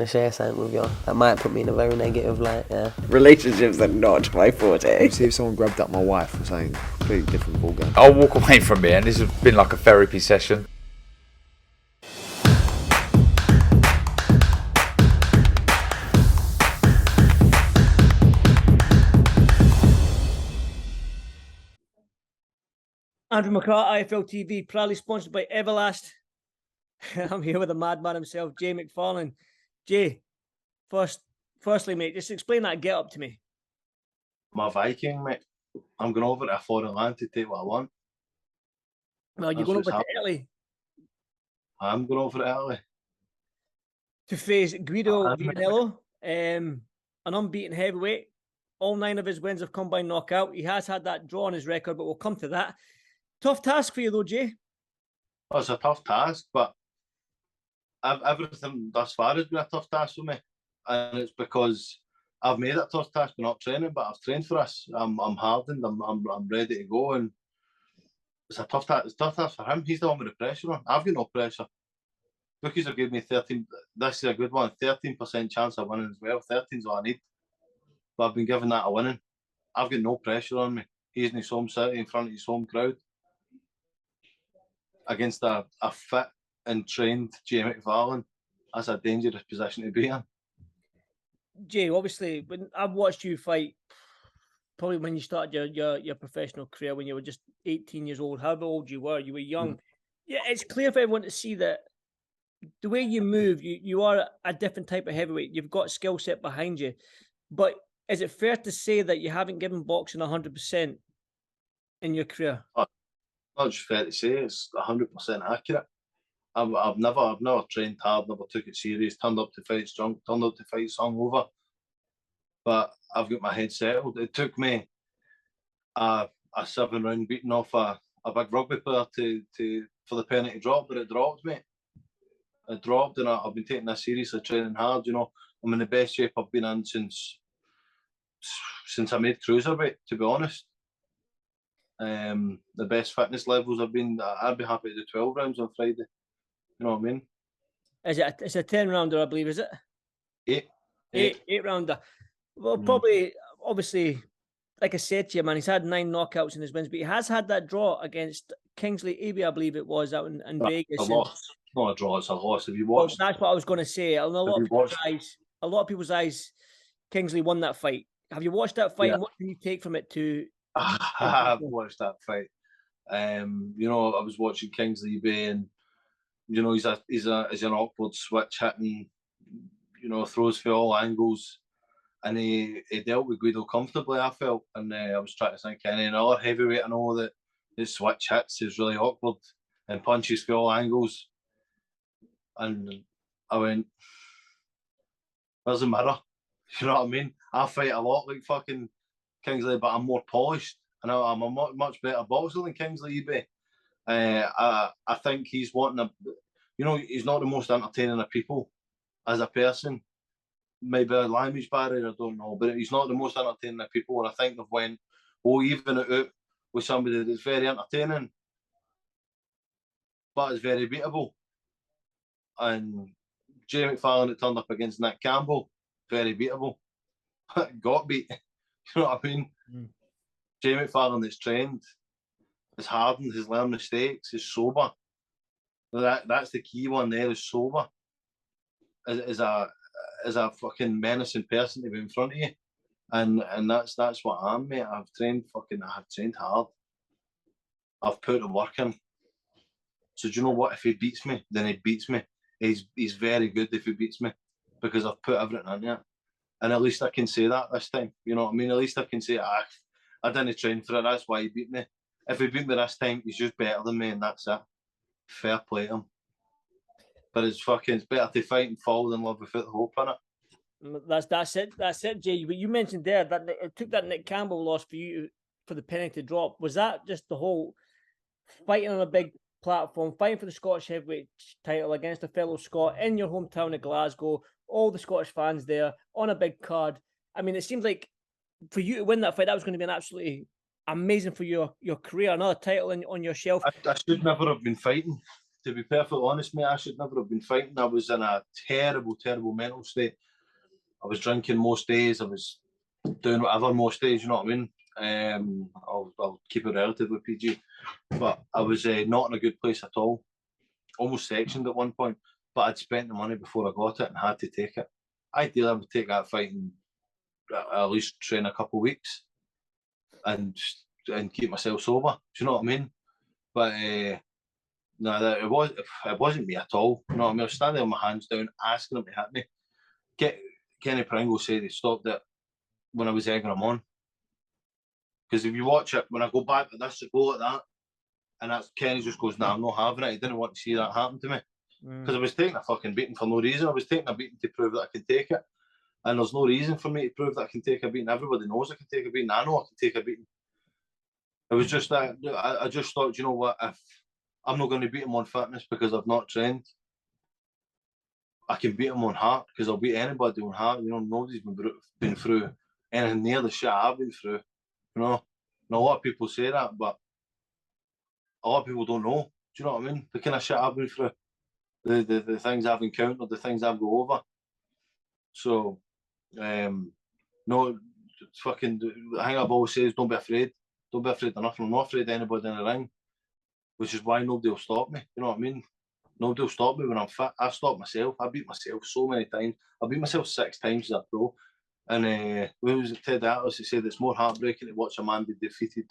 to share something with you. That might put me in a very negative light, yeah. Relationships are not my forte. See if someone grabbed up my wife or something completely different ballgame. I'll walk away from here, and this has been like a therapy session. Andrew McCART, IFL TV, proudly sponsored by Everlast. I'm here with the madman himself, Jay McFarlane. Jay, firstly, mate, just explain that get up to me. I'm a Viking, mate. I'm going over to a foreign land to take what I want. Well, you're going over to Italy I'm going over to Italy to face Guido Vianello, an unbeaten heavyweight. All 9 of his wins have come by knockout. He has had that draw on his record, but we'll come to that. Tough task for you, though, Jay. Well, it's a tough task, but everything thus far has been a tough task for me, and it's because I've made it a tough task by not training, but I've trained for this. I'm hardened. I'm ready to go, and it's a tough task. It's a tough task for him. He's the one with the pressure on. I've got no pressure. Bookies have given me 13. This is a good one. 13% chance of winning as well. 13's all I need, but I've been given that a winning. I've got no pressure on me. He's in his home city, in front of his home crowd, against a fit and trained Jay McFarlane. That's a dangerous position to be in. Jay, obviously, when I've watched you fight, probably when you started your professional career, when you were just 18 years old, however old you were young. Yeah, it's clear for everyone to see that the way you move, you are a different type of heavyweight. You've got skill set behind you. But is it fair to say that you haven't given boxing 100% in your career? Not just fair to say, it's 100% accurate. I've never trained hard, never took it serious, turned up to fight strong, turned up to fight hungover. But I've got my head settled. It took me a 7-round beating off a big rugby player for the penalty drop, but it dropped, mate. It dropped, and I've been taking this seriously, training hard. You know, I'm in the best shape I've been in since I made cruiserweight, to be honest. The best fitness levels I've been. I'd be happy to do 12 rounds on Friday. You know what I mean? It's a 10-rounder, I believe, is it? 8 rounder. Well, probably, obviously, like I said to you, man, he's had 9 knockouts in his wins, but he has had that draw against Kingsley Abbey, I believe it was, out in Vegas. A loss. Not a draw, it's a loss. Have you watched? Well, that's what I was going to say. A lot of people's eyes, Kingsley won that fight. Have you watched that fight? Yeah. And what can you take from it to? I've watched that fight. You know, I was watching Kingsley Bay, and you know, he's an awkward switch hitting. You know, throws for all angles, and he dealt with Guido comfortably, I felt. And I was trying to think any another heavyweight I know that his switch hits is really awkward and punches for all angles. And I went, doesn't matter. You know what I mean? I fight a lot like fucking Kingsley, but I'm more polished, and I'm a much better boxer than Kingsley Abbey. I think he's wanting he's not the most entertaining of people as a person. Maybe a language barrier, I don't know, but he's not the most entertaining of people. And I think they've went, even it out with somebody that's very entertaining, but is very beatable. And Jay McFarlane that turned up against Nick Campbell, very beatable. Got beat. You know what I mean? Jay McFarlane that's trained, is hardened, has learned mistakes, is sober. That's the key one there, is sober. Is a fucking menacing person to be in front of you. And that's what I'm, mate. I've trained hard. I've put the work in. So do you know what? If he beats me, then he beats me. He's very good if he beats me, because I've put everything in it. And at least I can say that this time. You know what I mean? At least I can say, I didn't train for it, that's why he beat me. If he beat me this time, he's just better than me, and that's it. Fair play to him. But it's better to fight and fall than love without the hope in it. That's it, Jay. But you mentioned there that it took that Nick Campbell loss for you for the penalty drop. Was that just the whole fighting on a big platform, fighting for the Scottish heavyweight title against a fellow Scot in your hometown of Glasgow, all the Scottish fans there on a big card? I mean, it seems like for you to win that fight, that was going to be an absolutely amazing for your career, another title on your shelf. I should never have been fighting, to be perfectly honest, mate, I should never have been fighting. I was in a terrible, terrible mental state. I was drinking most days. I was doing whatever most days, you know what I mean? I'll keep it relatively PG. But I was not in a good place at all. Almost sectioned at one point. But I'd spent the money before I got it and had to take it. Ideally, I would take that fight and at least train a couple of weeks and keep myself sober. Do you know what I mean? But no, it wasn't me at all. You know what I mean? I was standing with my hands down, asking them to hit me. Kenny Pringle said he stopped it when I was egging him on. Because if you watch it, when I go back to this, I go like that, and that's Kenny just goes, "Nah, I'm not having it." He didn't want to see that happen to me. Because I was taking a fucking beating for no reason. I was taking a beating to prove that I can take it. And there's no reason for me to prove that I can take a beating. Everybody knows I can take a beating. I know I can take a beating. It was just that I just thought, you know what, if I'm not going to beat him on fitness because I've not trained, I can beat him on heart because I'll beat anybody on heart. You know, nobody's been through anything near the shit I've been through. You know, and a lot of people say that, but a lot of people don't know. Do you know what I mean? The kind of shit I've been through. The things I've encountered, the things I've go over. So, no, fucking, the thing I've always said is don't be afraid. Don't be afraid of nothing. I'm not afraid of anybody in the ring, which is why nobody will stop me. You know what I mean? Nobody will stop me when I'm fit. I stop myself. I beat myself so many times. I beat myself 6 times as a pro. And when was it Ted Atlas? He said it's more heartbreaking to watch a man be defeated,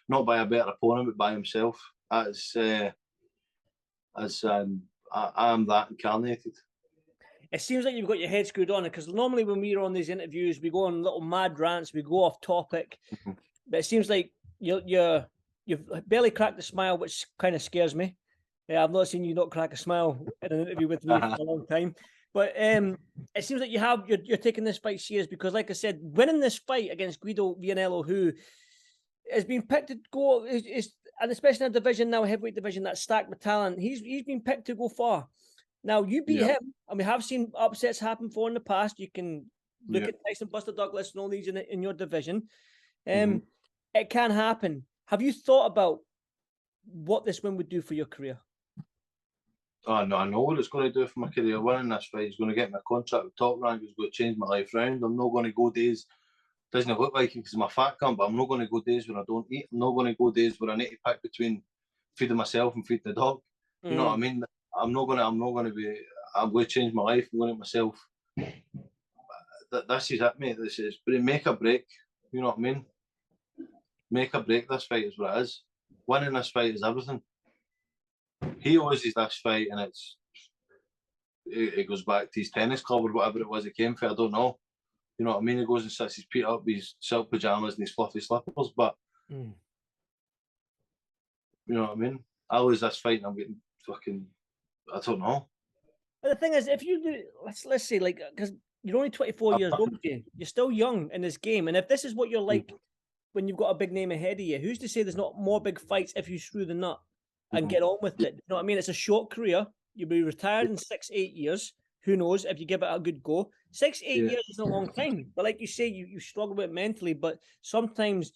not by a better opponent, but by himself. I am that incarnated. It seems like you've got your head screwed on it, because normally when we're on these interviews, we go on little mad rants, we go off topic. But it seems like you've barely cracked a smile, which kind of scares me. I've not seen you not crack a smile in an interview with me for a long time. But it seems like you're taking this fight serious, because, like I said, winning this fight against Guido Vianello, who has been picked to go, and especially in a division now, heavyweight division, that's stacked with talent, he's been picked to go far. Now, you beat him, and we have seen upsets happen before in the past. You can look at Tyson, Buster Douglas, and all these in your division. It can happen. Have you thought about what this win would do for your career? Oh, no, I know what it's going to do for my career. Winning this fight is going to get me a contract with Top Rank. It's going to change my life round. I'm not going to go days, doesn't look like it because I'm a fat cunt, but I'm not going to go days when I don't eat. I'm not going to go days where I need to pick between feeding myself and feeding the dog. You know what I mean? I'm going to change my life. I'm going to myself. This is it, mate. This is make or break. You know what I mean? Make or break this fight is what it is. Winning this fight is everything. He loses this fight and it goes back to his tennis club or whatever it was it came for. I don't know. You know what I mean? He goes and sets his feet up, his silk pajamas and his fluffy slippers. But you know what I mean? I lose this fight and I'm getting fucking, I don't know. But the thing is, if you do, let's say, like, because you're only 24 years old, Jay. You're still young in this game, and if this is what you're like when you've got a big name ahead of you, who's to say there's not more big fights if you screw the nut and get on with it? You know what I mean? It's a short career. You'll be retired in 6-8 years. Who knows if you give it a good go? 6-8 years is a long time. But like you say, you struggle with it mentally. But sometimes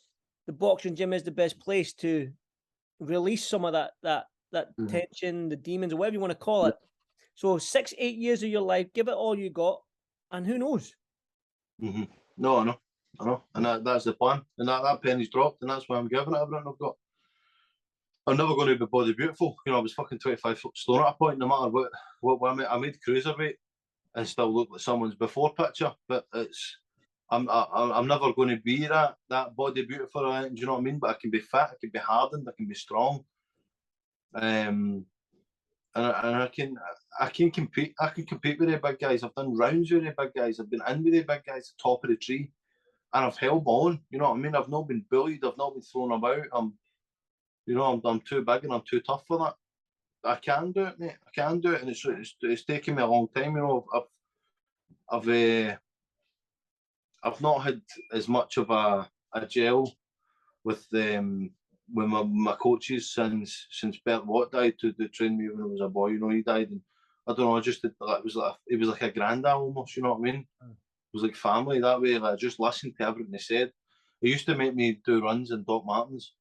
the boxing gym is the best place to release some of that tension, the demons, or whatever you want to call it. So 6-8 years of your life, give it all you got, and who knows? No, I know. And that's the plan. And that penny's dropped, and that's why I'm giving it everything I've got. I'm never going to be body beautiful. You know, I was fucking 25 stone at a point, no matter what I made cruiserweight and still look like someone's before picture. But I'm never going to be that body beautiful. Do you know what I mean? But I can be fit, I can be hardened, I can be strong. And I can compete. I can compete with the big guys. I've done rounds with the big guys. I've been in with the big guys, at the top of the tree, and I've held my own. You know what I mean? I've not been bullied. I've not been thrown about. I'm too big and I'm too tough for that. I can do it, mate. I can do it, and it's taken me a long time. You know, I've not had as much of a gel with my coaches since Bert Watt died to train me when I was a boy. You know, he died, and I don't know. It was like a granddad almost. You know what I mean? It was like family that way. Like, I just listened to everything they said. He used to make me do runs in Doc Martens,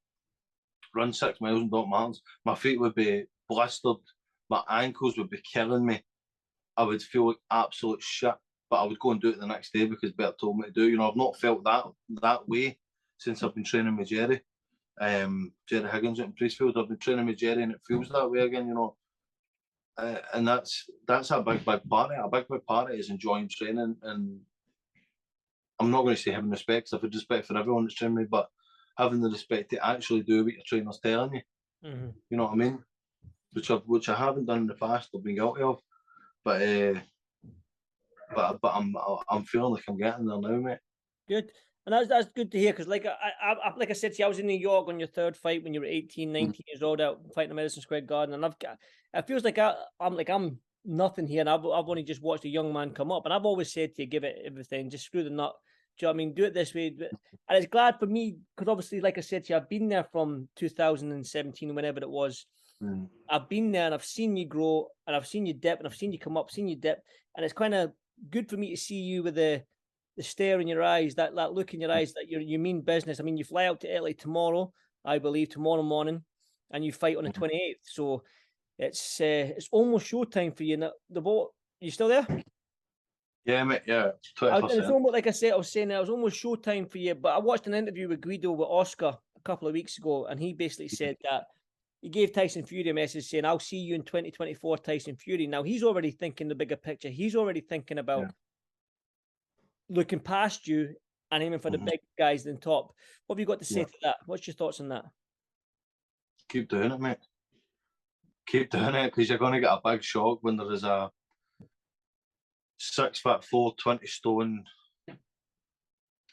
run 6 miles in Doc Martens. My feet would be blistered, my ankles would be killing me. I would feel like absolute shit, but I would go and do it the next day because Bert told me to do. You know, I've not felt that way since I've been training with Jerry. Jerry Higgins at Priestfield. I've been training with Jerry, and it feels that way again. You know, and that's a big part of it. A big part of it is enjoying training, and I'm not going to say having respect, because I've had respect for everyone that's training me, but having the respect to actually do what your trainer's telling you. Mm-hmm. You know what I mean? Which I haven't done in the past. I've been guilty of, but I'm feeling like I'm getting there now, mate. Good. And that's good to hear, because like I said to you, I was in New York on your third fight when you were 18, 19 years old, out fighting at Madison Square Garden, and it feels like I'm nothing here, and I've only just watched a young man come up, and I've always said to you, give it everything, just screw the nut. Do you know what I mean? Do it this way. And it's glad for me, because obviously, like I said to you, I've been there from 2017, whenever it was. I've been there and I've seen you grow, and I've seen you dip, and I've seen you come up, seen you dip, and it's kind of good for me to see you with the stare in your eyes, that look in your eyes, that you mean business. I mean, you fly out to Italy tomorrow, I believe, tomorrow morning, and you fight on the 28th. So it's almost showtime for you. Now, you still there? Yeah, mate. Yeah, it's almost like I was saying, it was almost showtime for you. But I watched an interview with Guido with Oscar a couple of weeks ago, and he basically said that he gave Tyson Fury a message saying, "I'll see you in 2024, Tyson Fury." Now he's already thinking the bigger picture. He's already thinking about looking past you and aiming for the big guys in top. What have you got to say to that? What's your thoughts on that? Keep doing it, mate. Keep doing it, because you're going to get a big shock when there is a 6'4", 20 stone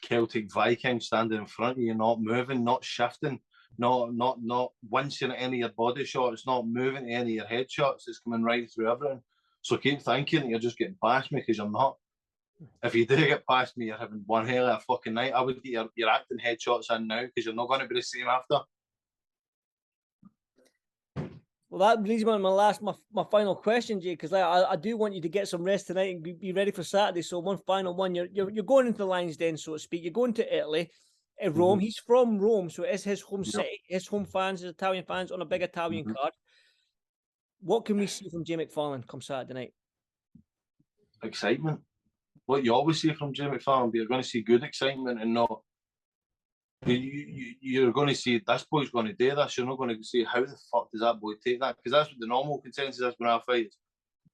Celtic Viking standing in front of you, not moving, not shifting, not wincing at any of your body shots, not moving to any of your head shots. It's coming right through everything. So keep thinking that you're just getting past me, because you're not. If you do get past me, you're having one hell of a fucking night. I would get your acting headshots in now, because you're not going to be the same after. Well, that leads me on my final question, Jay, because I do want you to get some rest tonight and be ready for Saturday. So one final one, you're going into the Lions Den, so to speak. You're going to Italy, Rome. He's from Rome, so it's his home city, his home fans, his Italian fans on a big Italian card. What can we see from Jay McFarlane come Saturday night? Excitement. What you always see from Jay McFarlane, but you're going to see good excitement, and not. You're going to see this boy's going to do this. You're not going to see how the fuck does that boy take that, because that's what the normal consensus is when I fight.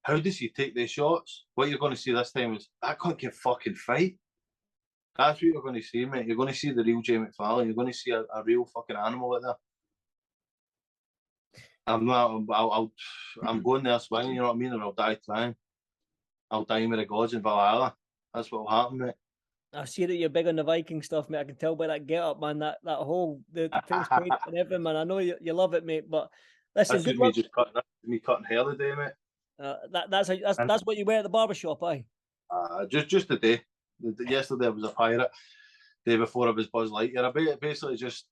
How does he take these shots? What you're going to see this time is, I can't fucking fight. That's what you're going to see, mate. You're going to see the real Jay McFarlane. You're going to see a real fucking animal out there. I'm going there swinging, you know what I mean, or I'll die trying. I'll die with the gods in Valhalla. That's what will happen, mate. I see that you're big on the Viking stuff, mate. I can tell by that get up, man. That whole the face paint and everything, man. I know you love it, mate. But listen, that's me cutting hair today, mate. That's what you wear at the barbershop, aye. Just the day. Yesterday I was a pirate. Day before I was Buzz Lightyear. I basically just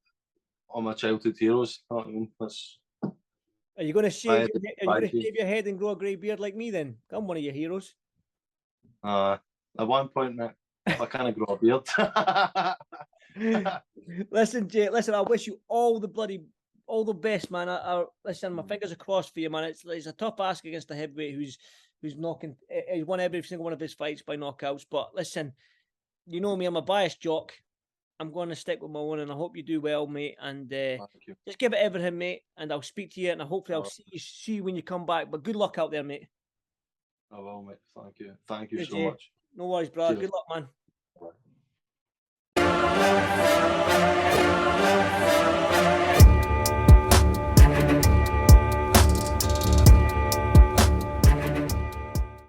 all my childhood heroes. You know what I mean? Are you going to shave your head and grow a grey beard like me then? I'm one of your heroes. At one point, mate, I can't grow a beard. Listen, Jay, I wish you all the best, man. Listen, my fingers are crossed for you, man. It's a tough ask against a heavyweight who's knocking. He's won every single one of his fights by knockouts. But listen, you know me, I'm a biased jock. I'm going to stick with my one, and I hope you do well, mate. And just give it everything, mate. And I'll speak to you, and hopefully I'll see you when you come back. But good luck out there, mate. I will, mate. Thank you. Thank you so much. No worries, brother. Good luck, man.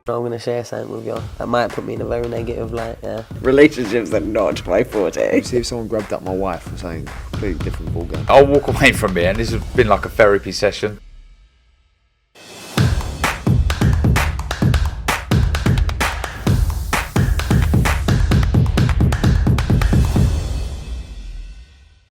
I'm going to share something with you. That might put me in a very negative light, yeah. Relationships are not my forte. See if someone grabbed up my wife or something, completely different ballgame. I'll walk away from it, and this has been like a therapy session.